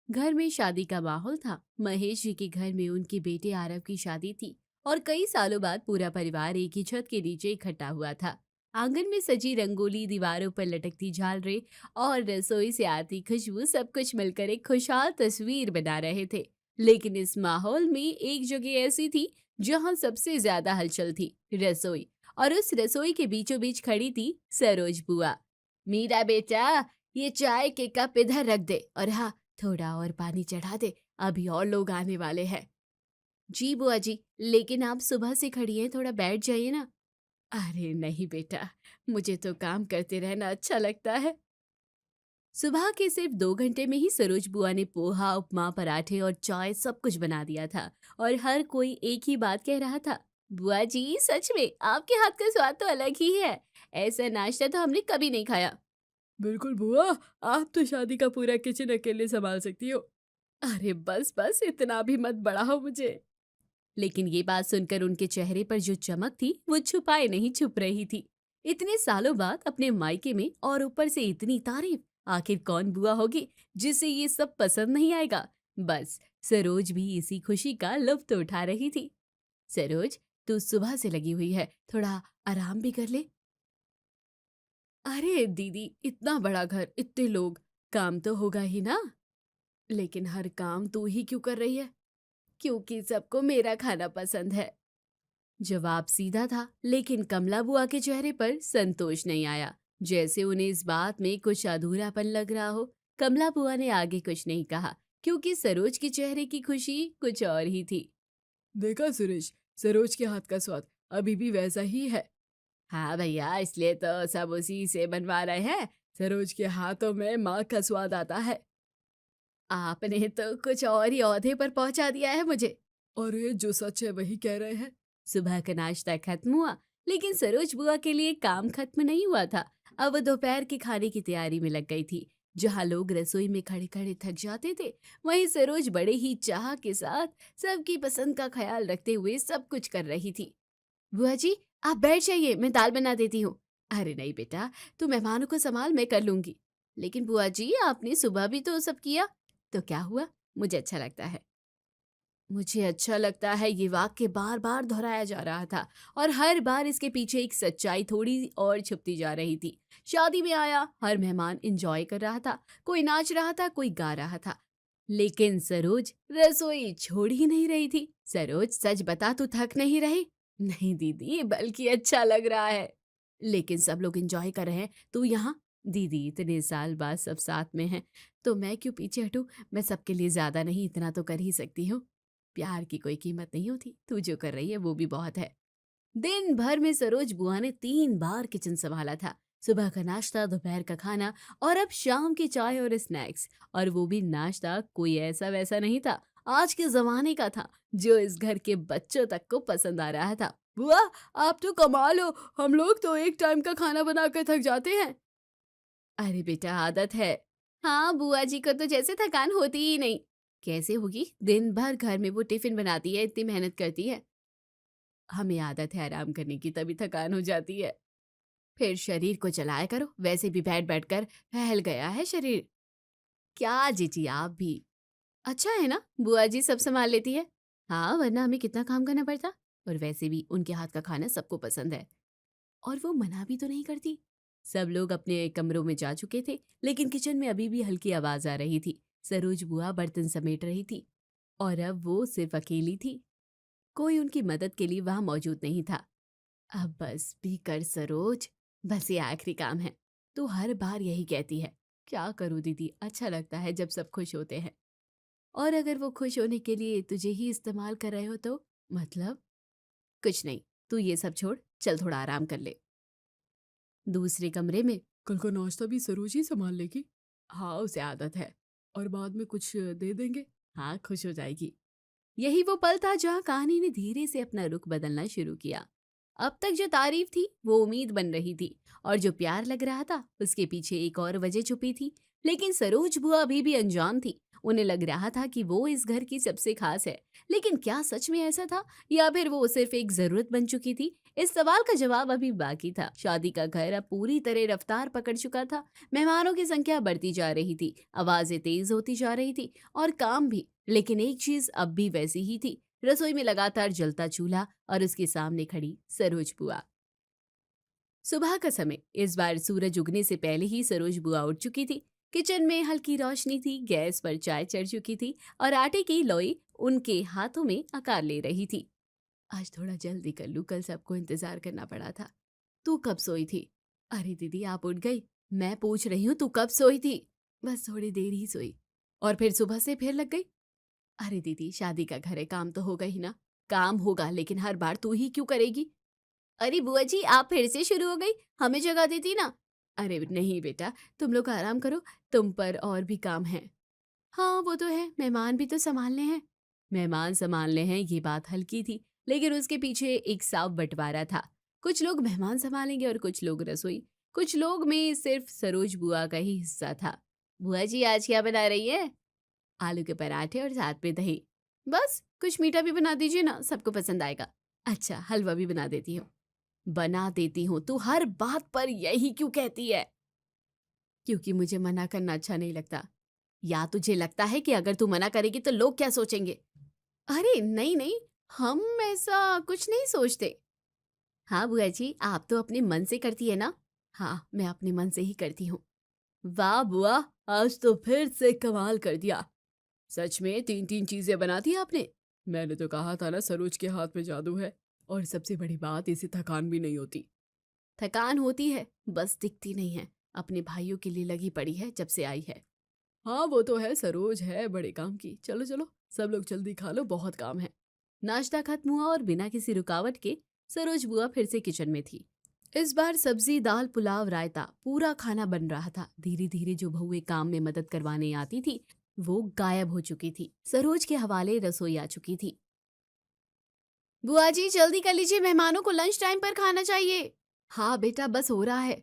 घर में शादी का माहौल था। महेश जी के घर में उनके बेटे आरव की शादी थी और कई सालों बाद पूरा परिवार एक ही छत के नीचे इकट्ठा हुआ था। आंगन में सजी रंगोली, दीवारों पर लटकती झालरें और रसोई से आती खुशबू, सब कुछ मिलकर एक खुशहाल तस्वीर बना रहे थे। लेकिन इस माहौल में एक जगह ऐसी थी जहां सबसे ज्यादा हलचल थी, रसोई। और उस रसोई के बीचों बीच खड़ी थी सरोज बुआ। मीरा बेटा, ये चाय के कप इधर रख दे, और हाँ, थोड़ा और पानी चढ़ा दे, अभी और लोग आने वाले हैं। जी बुआ जी, लेकिन आप सुबह से खड़ी हैं, थोड़ा बैठ जाइए ना। अरे नहीं बेटा, मुझे तो काम करते रहना अच्छा लगता है। सुबह के सिर्फ 2 घंटे में ही सरोज बुआ ने पोहा, उपमा, पराठे और चाय सब कुछ बना दिया था। और हर कोई एक ही बात कह रहा था, बुआ जी सच में आपके हाथ का स्वाद तो अलग ही है। ऐसा नाश्ता तो हमने कभी नहीं खाया। बिल्कुल बुआ, आप तो शादी का पूरा किचन अकेले संभाल सकती हो। अरे बस बस, इतना भी मत बढ़ाओ मुझे। लेकिन ये बात सुनकर उनके चेहरे पर जो चमक थी वो छुपाए नहीं छुप रही थी। इतने सालों बाद अपने मायके में, और ऊपर से इतनी तारीफ, आखिर कौन बुआ होगी जिसे ये सब पसंद नहीं आएगा। बस सरोज भी इसी खुशी का लुत्फ उठा रही थी। सरोज, तू सुबह से लगी हुई है, थोड़ा आराम भी कर ले। अरे दीदी, इतना बड़ा घर, इतने लोग, काम तो होगा ही ना। लेकिन हर काम तू ही क्यों कर रही है? क्योंकि सबको मेरा खाना पसंद है। जवाब सीधा था, लेकिन कमला बुआ के चेहरे पर संतोष नहीं आया, जैसे उन्हें इस बात में कुछ अधूरापन लग रहा हो। कमला बुआ ने आगे कुछ नहीं कहा, क्योंकि सरोज के चेहरे की खुशी कुछ और ही थी। देखा सुरेश, सरोज के हाथ का स्वाद अभी भी वैसा ही है। हाँ भैया, इसलिए तो सब उसी से बनवा रहे हैं। सरोज के हाथों में माँ का स्वाद आता है। आपने तो कुछ और ही औहदे पर पहुंचा दिया है मुझे। अरे जो सच है वही कह रहे हैं। सुबह का नाश्ता खत्म हुआ, लेकिन सरोज बुआ के लिए काम खत्म नहीं हुआ था। अब वो दोपहर के खाने की तैयारी में लग गई थी। जहाँ लोग रसोई में खड़े खड़े थक जाते थे, वहीं सरोज बड़े ही चाह के साथ सबकी पसंद का ख्याल रखते हुए सब कुछ कर रही थी। बुआ जी, आप बैठ जाइए, मैं दाल बना देती हूँ। अरे नहीं बेटा, तू मेहमानों को संभाल, मैं कर लूंगी। लेकिन बुआ जी, आपने सुबह भी तो सब किया। तो क्या हुआ, मुझे अच्छा लगता है। मुझे अच्छा लगता है, ये वाक्य बार बार दोहराया जा रहा था, और हर बार इसके पीछे एक सच्चाई थोड़ी और छुपती जा रही थी। शादी में आया हर मेहमान एंजॉय कर रहा था, कोई नाच रहा था, कोई गा रहा था, लेकिन सरोज रसोई छोड़ ही नहीं रही थी। सरोज, सच बता, तू थक नहीं रही? नहीं दीदी, बल्कि अच्छा लग रहा है। लेकिन सब लोग एंजॉय कर रहे हैं, तू यहाँ। दीदी, इतने साल बाद सब साथ में हैं, तो मैं क्यों पीछे हटूं? मैं सबके लिए ज्यादा नहीं, इतना तो कर ही सकती हूँ। प्यार की कोई कीमत नहीं होती, तू जो कर रही है वो भी बहुत है। दिन भर में सरोज बुआ ने 3 बार किचन संभाला था। सुबह का नाश्ता, दोपहर का खाना, और अब शाम की चाय और स्नैक्स। और वो भी नाश्ता कोई ऐसा वैसा नहीं था, आज के जमाने का था, जो इस घर के बच्चों तक को पसंद आ रहा था। बुआ, आप तो कमाल हो, हम लोग तो एक टाइम का खाना बनाकर थक जाते हैं। अरे बेटा, आदत है। हाँ, बुआ जी को तो जैसे थकान होती ही नहीं। कैसे होगी, दिन भर घर में वो टिफिन बनाती है, इतनी मेहनत करती है। हमें आदत है आराम करने की, तभी थकान हो जाती है। फिर शरीर को चलाया करो, वैसे भी बैठ बैठ कर फैल गया है शरीर। क्या जीजी आप भी। अच्छा है ना, बुआ जी सब संभाल लेती है। हाँ, वरना हमें कितना काम करना पड़ता। और वैसे भी उनके हाथ का खाना सबको पसंद है, और वो मना भी तो नहीं करती। सब लोग अपने कमरों में जा चुके थे, लेकिन किचन में अभी भी हल्की आवाज आ रही थी। सरोज बुआ बर्तन समेट रही थी, और अब वो सिर्फ अकेली थी। कोई उनकी मदद के लिए वहां मौजूद नहीं था। अब बस भी कर सरोज, बस ये आखिरी काम है। तू हर बार यही कहती है। क्या करूं दीदी, अच्छा लगता है जब सब खुश होते हैं। और अगर वो खुश होने के लिए तुझे ही इस्तेमाल कर रहे हो तो? मतलब? कुछ नहीं, तू ये सब छोड़, चल थोड़ा आराम कर ले। दूसरे कमरे में, कल का नाश्ता भी सरोज ही संभाल लेगी। हाँ, उसे आदत है। और बाद में कुछ दे देंगे। हाँ, खुश हो जाएगी। यही वो पल था जहां कहानी ने धीरे से अपना रुख बदलना शुरू किया। अब तक जो तारीफ थी वो उम्मीद बन रही थी, और जो प्यार लग रहा था उसके पीछे एक और वजह छुपी थी। लेकिन सरोज बुआ अभी भी अनजान थी। उन्हें लग रहा था कि वो इस घर की सबसे खास है, लेकिन क्या सच में ऐसा था या फिर वो सिर्फ एक जरूरत बन चुकी थी? इस सवाल का जवाब अभी बाकी था। शादी का घर अब पूरी तरह रफ्तार पकड़ चुका था। मेहमानों की संख्या बढ़ती जा रही थी, आवाजें तेज होती जा रही थी और काम भी। लेकिन एक चीज अब भी वैसी ही थी, रसोई में लगातार जलता चूल्हा और उसके सामने खड़ी सरोज बुआ। सुबह का समय। इस बार सूरज उगने से पहले ही सरोज बुआ उठ चुकी थी। किचन में हल्की रोशनी थी, गैस पर चाय चढ़ चुकी थी और आटे की लोई उनके हाथों में आकार ले रही थी। आज थोड़ा जल्दी कर लूं, कल सबको इंतजार करना पड़ा था। तू कब सोई थी? अरे दीदी, आप उठ गई? मैं पूछ रही हूँ तू कब सोई थी? बस थोड़ी देर ही सोई। और फिर सुबह से फिर लग गई? अरे दीदी, शादी का घर है, काम तो होगा ही ना। काम होगा, लेकिन हर बार तू ही क्यों करेगी? अरे बुआ जी, आप फिर से शुरू हो गई, हमें जगा देती ना। अरे नहीं बेटा, तुम लोग आराम करो, तुम पर और भी काम है। हाँ वो तो है, मेहमान भी तो संभालने हैं। मेहमान संभालने हैं, ये बात हल्की थी, लेकिन उसके पीछे एक साफ बंटवारा था। कुछ लोग मेहमान संभालेंगे और कुछ लोग रसोई। कुछ लोग में सिर्फ सरोज बुआ का ही हिस्सा था। बुआ जी, आज क्या बना रही है? आलू के पराठे और साथ में दही। बस कुछ मीठा भी बना दीजिए ना, सबको पसंद आएगा। अच्छा, हलवा भी बना देती हूँ। बना देती हूँ, तू हर बात पर यही क्यों कहती है? क्योंकि मुझे मना करना अच्छा नहीं लगता। या तुझे लगता है कि अगर तू मना करेगी तो लोग क्या सोचेंगे? अरे नहीं नहीं, हम ऐसा कुछ नहीं सोचते। हाँ बुआ जी, आप तो अपने मन से करती है ना? हाँ, मैं अपने मन से ही करती हूँ। वाह बुआ, आज तो फिर से कमाल कर दिया। सच में 3-3 चीजें बना दी आपने। मैंने तो कहा था ना, सरोज के हाथ में जादू है। और सबसे बड़ी बात, इसे थकान भी नहीं होती। थकान होती है, बस दिखती नहीं है। अपने भाइयों के लिए लगी पड़ी है जब से आई है। हाँ वो तो है, सरोज है बड़े काम की। चलो चलो, सब लोग जल्दी खा लो, बहुत काम है। नाश्ता खत्म हुआ और बिना किसी रुकावट के सरोज बुआ फिर से किचन में थी। इस बार सब्जी, दाल, पुलाव, रायता, पूरा खाना बन रहा था। धीरे धीरे जो बहुएं काम में मदद करवाने आती थी, वो गायब हो चुकी थी। सरोज के हवाले रसोई आ चुकी थी। बुआ जी जल्दी कर लीजिए, मेहमानों को लंच टाइम पर खाना चाहिए। हाँ बेटा, बस हो रहा है।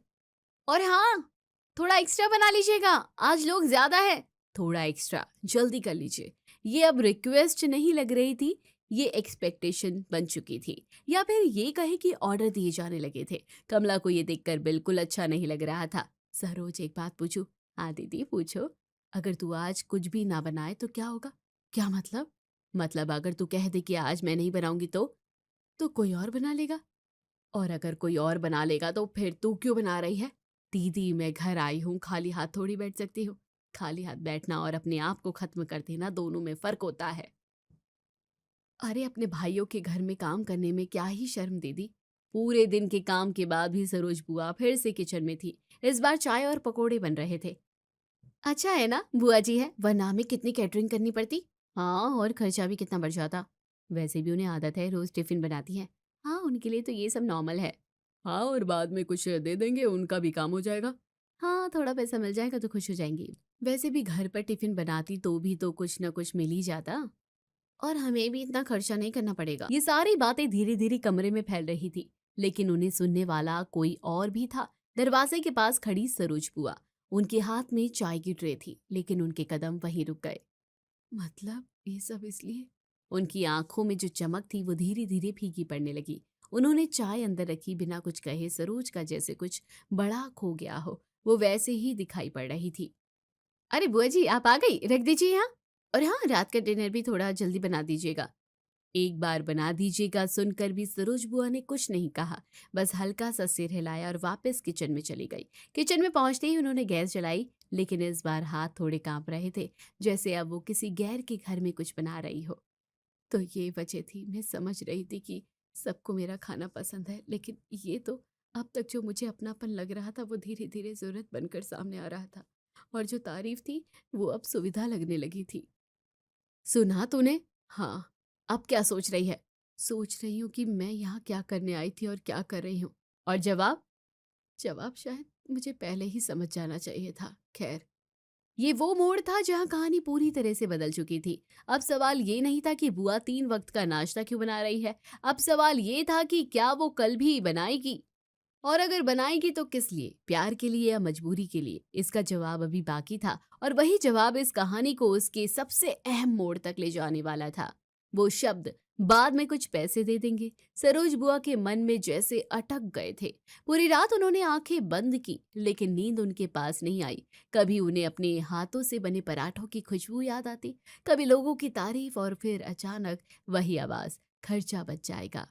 और हाँ, थोड़ा एक्स्ट्रा बना लीजिएगा, आज लोग ज्यादा है। थोड़ा एक्स्ट्रा, जल्दी कर लीजिए। ये अब रिक्वेस्ट नहीं लग रही थी, ये एक्सपेक्टेशन बन चुकी थी। या फिर ये कहे कि ऑर्डर दिए जाने लगे थे। कमला को ये देखकर बिल्कुल अच्छा नहीं लग रहा था। सरोज, एक बात पूछूं? हाँ दीदी पूछो। अगर तू आज कुछ भी ना बनाए तो क्या होगा? क्या मतलब? मतलब अगर तू कह दे कि आज मैं नहीं बनाऊंगी तो कोई और बना लेगा। और अगर कोई और बना लेगा तो फिर तू क्यों बना रही है? दीदी, मैं घर आई हूँ, खाली हाथ थोड़ी बैठ सकती हूँ। खाली हाथ बैठना और अपने आप को खत्म कर देना, दोनों में फर्क होता है। अरे अपने भाइयों के घर में काम करने में क्या ही शर्म दीदी। पूरे दिन के काम के बाद भी सरोज बुआ फिर से किचन में थी। इस बार चाय और पकोड़े बन रहे थे। अच्छा है ना बुआ जी है, वरना हमें कितनी कैटरिंग करनी पड़ती। हाँ, और खर्चा भी कितना बढ़ जाता। वैसे भी उन्हें आदत है, रोज टिफिन बनाती है। हाँ, उनके लिए तो ये सब नॉर्मल है। हाँ, और बाद में कुछ दे देंगे, उनका भी काम हो जाएगा। हाँ, थोड़ा पैसा मिल जाएगा तो खुश हो जाएंगी। वैसे भी घर पर टिफिन बनाती तो भी तो कुछ न कुछ मिल ही जाता। और हमें भी इतना खर्चा नहीं करना पड़ेगा। ये सारी बातें धीरे धीरे कमरे में फैल रही थी, लेकिन उन्हें सुनने वाला कोई और भी था। दरवाजे के पास खड़ी सरोज बुआ। उनके हाथ में चाय की ट्रे थी, लेकिन उनके कदम वहीं रुक गए। मतलब ये सब इसलिए? उनकी आंखों में जो चमक थी वो धीरे धीरे फीकी पड़ने लगी। उन्होंने चाय अंदर रखी, बिना कुछ कहे। सरोज का जैसे कुछ बड़ा खो गया हो, वो वैसे ही दिखाई पड़ रही थी। अरे बुआ जी, आप आ गई, रख दीजिए यहाँ। और हाँ, रात का डिनर भी थोड़ा जल्दी बना दीजिएगा। एक बार बना दीजिएगा सुनकर भी सरोज बुआ ने कुछ नहीं कहा, बस हल्का सा सिर हिलाया और वापस किचन में चली गई। किचन में पहुंचते ही उन्होंने गैस जलाई, लेकिन इस बार हाथ थोड़े कांप रहे थे, जैसे अब वो किसी गैर के घर में कुछ बना रही हो। तो ये वजह थी, मैं समझ रही थी कि सबको मेरा खाना पसंद है, लेकिन ये तो अब तक जो मुझे अपनापन लग रहा था वो धीरे धीरे जरूरत बनकर सामने आ रहा था। और जो तारीफ थी वो अब सुविधा लगने लगी थी। सुना तूने? हाँ। अब क्या सोच रही है? सोच रही हूँ कि मैं यहाँ क्या करने आई थी और क्या कर रही हूँ। और जवाब? जवाब शायद मुझे पहले ही समझ जाना चाहिए था। खैर, ये वो मोड़ था जहाँ कहानी पूरी तरह से बदल चुकी थी। अब सवाल ये नहीं था कि बुआ 3 वक्त का नाश्ता क्यों बना रही है। अब सवाल ये था कि क्या वो कल भी बनाएगी। और अगर बनाएगी तो किस लिए, प्यार के लिए या मजबूरी के लिए? इसका जवाब अभी बाकी था और वही जवाब इस कहानी को उसके सबसे अहम मोड़ तक ले जाने वाला था। वो शब्द, बाद में कुछ पैसे दे देंगे, सरोज बुआ के मन में जैसे अटक गए थे। पूरी रात उन्होंने आंखें बंद की लेकिन नींद उनके पास नहीं आई। कभी उन्हें अपने हाथों से बने पराठों की खुशबू याद आती, कभी लोगों की तारीफ और फिर अचानक वही आवाज, खर्चा बच जाएगा।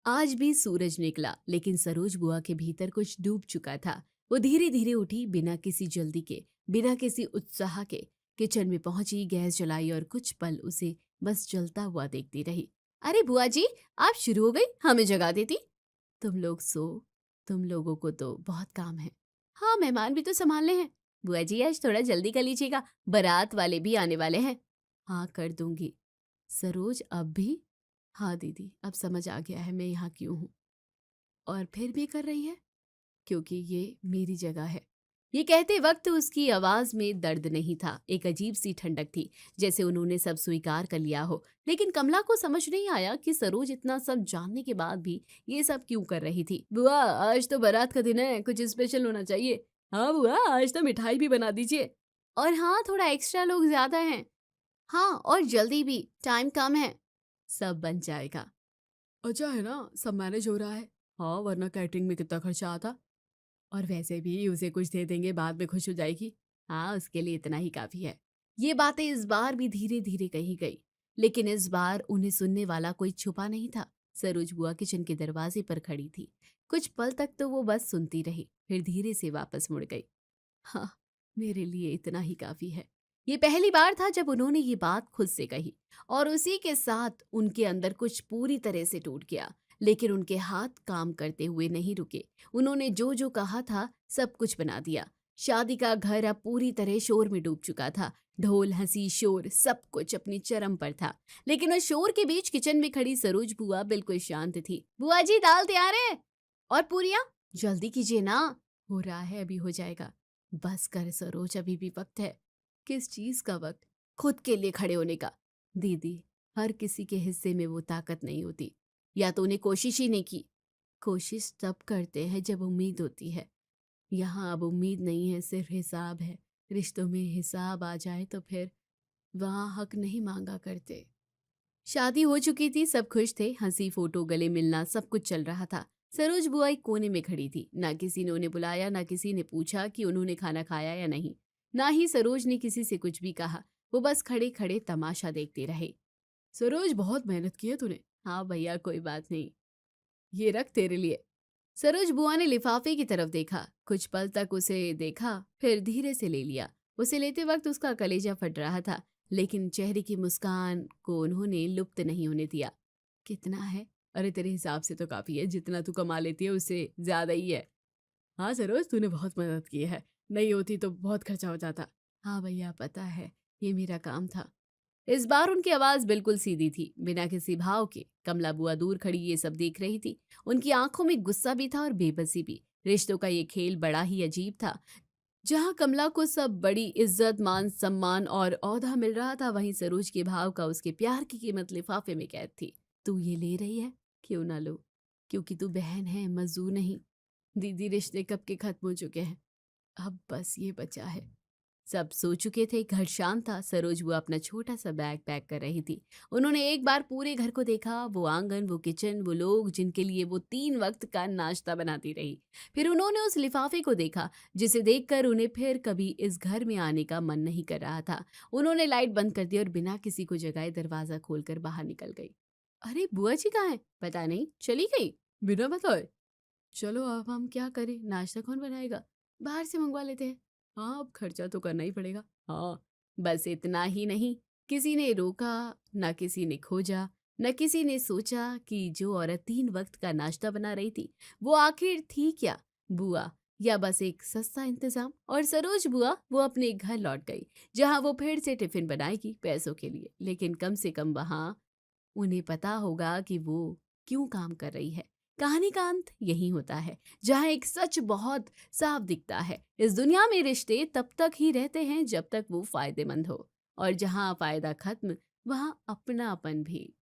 आज भी सूरज निकला लेकिन सरोज बुआ के भीतर कुछ डूब चुका था। वो धीरे धीरे उठी, बिना किसी जल्दी के, बिना किसी उत्साह के। किचन में पहुंची, गैस जलाई और कुछ पल उसे बस जलता हुआ देखती रही। अरे बुआ जी, आप शुरू हो गई, हमें जगा देती। तुम लोग सो, तुम लोगों को तो बहुत काम है। हाँ, मेहमान भी तो संभालने हैं। बुआ जी आज थोड़ा जल्दी कर लीजिएगा, बारात वाले भी आने वाले हैं। हाँ कर दूंगी। सरोज अब भी? हाँ दीदी, अब समझ आ गया है मैं यहाँ क्यों हूँ। और फिर भी कर रही है? क्योंकि ये मेरी जगह है। ये कहते वक्त उसकी आवाज में दर्द नहीं था, एक अजीब सी ठंडक थी, जैसे उन्होंने सब स्वीकार कर लिया हो। लेकिन कमला को समझ नहीं आया कि सरोज इतना सब जानने के बाद भी ये सब क्यों कर रही थी। बुआ आज तो बारात का दिन है, कुछ स्पेशल होना चाहिए। हाँ बुआ, आज तो मिठाई भी बना दीजिए। और हाँ, थोड़ा एक्स्ट्रा, लोग ज्यादा हैं। हाँ, और जल्दी भी, टाइम कम है। सब बन जाएगा। अच्छा है ना, सब मैनेज हो रहा है। हाँ, वरना कैटरिंग में कितना खर्चा आता। और वैसे भी उसे कुछ दे देंगे, बाद में खुश हो जाएगी। हाँ, उसके लिए इतना ही काफी है। ये बातें इस बार भी धीरे धीरे कही गई, लेकिन इस बार उन्हें सुनने वाला कोई छुपा नहीं था। सरोज बुआ किचन के दरवाजे पर खड़ी थी। कुछ पल तक तो वो बस सुनती रही, फिर धीरे से वापस मुड़ गई। हाँ, मेरे लिए इतना ही काफी है। ये पहली बार था जब उन्होंने ये बात खुद से कही, और उसी के साथ उनके अंदर कुछ पूरी तरह से टूट गया। लेकिन उनके हाथ काम करते हुए नहीं रुके। उन्होंने जो जो कहा था सब कुछ बना दिया। शादी का घर अब पूरी तरह शोर में डूब चुका था। ढोल, हंसी, शोर, सब कुछ अपनी चरम पर था। लेकिन उस शोर के बीच किचन में खड़ी सरोज बुआ बिल्कुल शांत थी। बुआ जी, दाल तैयार है। और पूरियां? जल्दी कीजिए ना। हो रहा है, अभी हो जाएगा। बस कर सरोज, अभी भी वक्त है। किस चीज का वक्त? खुद के लिए खड़े होने का। दीदी, हर किसी के हिस्से में वो ताकत नहीं होती, या तो उन्हें कोशिश ही नहीं की। कोशिश तब करते हैं जब उम्मीद होती है। यहाँ अब उम्मीद नहीं है, सिर्फ हिसाब है। रिश्तों में हिसाब आ जाए तो फिर वहाँ हक नहीं मांगा करते। शादी हो चुकी थी, सब खुश थे, हंसी, फोटो, गले मिलना, सब कुछ चल रहा था। सरोज बुआ एक कोने में खड़ी थी। ना किसी ने उन्हें बुलाया, ना किसी ने पूछा कि उन्होंने खाना खाया या नहीं। ना ही सरोज ने किसी से कुछ भी कहा। वो बस खड़े खड़े तमाशा देखते रहे। सरोज, बहुत मेहनत की है तूने। हाँ भैया, कोई बात नहीं, ये रख तेरे लिए। सरोज बुआ ने लिफाफे की तरफ देखा, कुछ पल तक उसे देखा, फिर धीरे से ले लिया। उसे लेते वक्त उसका कलेजा फट रहा था, लेकिन चेहरे की मुस्कान को उन्होंने लुप्त नहीं होने दिया। कितना है? अरे तेरे हिसाब से तो काफी है, जितना तू कमा लेती है उससे ज्यादा ही है। हाँ सरोज, तूने बहुत मदद की है, नहीं होती तो बहुत खर्चा हो जाता। हाँ भैया, पता है, ये मेरा काम था। इस बार उनकी आवाज बिल्कुल सीधी थी, बिना किसी भाव के। कमला बुआ दूर खड़ी ये सब देख रही थी। उनकी आंखों में गुस्सा भी था और बेबसी भी। रिश्तों का ये खेल बड़ा ही अजीब था। जहां कमला को सब बड़ी इज्जत, मान सम्मान और औहदा मिल रहा था, वहीं सरोज के भाव का, उसके प्यार की कीमत लिफाफे में कैद थी। तू ये ले रही है? क्यों ना लो, क्योंकि तू बहन है, मजदूर नहीं। दीदी, रिश्ते कब के खत्म हो चुके हैं, अब बस ये बचा है। सब सो चुके थे, घर शांत था। सरोज वो अपना छोटा सा बैग पैक कर रही थी। उन्होंने एक बार पूरे घर को देखा, वो आंगन, वो किचन, वो लोग जिनके लिए वो 3 वक्त का नाश्ता बनाती रही। फिर उन्होंने उस लिफाफे को देखा, जिसे देखकर उन्हें फिर कभी इस घर में आने का मन नहीं कर रहा था। उन्होंने लाइट बंद कर दी और बिना किसी को जगाए दरवाजा खोलकर बाहर निकल गई। अरे बुआ जी कहाँ है? पता नहीं, चली गई बिना बताए। चलो अब हम क्या करें, नाश्ता कौन बनाएगा? बाहर से मंगवा लेते हैं। हाँ, अब खर्चा तो करना ही पड़ेगा। हाँ, बस इतना ही नहीं, किसी ने रोका, ना किसी ने खोजा, न किसी ने सोचा कि जो औरत 3 वक्त का नाश्ता बना रही थी, वो आखिर थी क्या? बुआ, या बस एक सस्ता इंतजाम? और सरोज बुआ वो अपने घर लौट गई, जहां वो फिर से टिफिन बनाएगी पैसों के लिए, लेकिन कम से कम वहां उन्हें पता होगा कि वो क्यों काम कर रही है। कहानी का अंत यही होता है, जहाँ एक सच बहुत साफ दिखता है। इस दुनिया में रिश्ते तब तक ही रहते हैं जब तक वो फायदेमंद हो, और जहाँ फायदा खत्म, वहाँ अपनापन भी।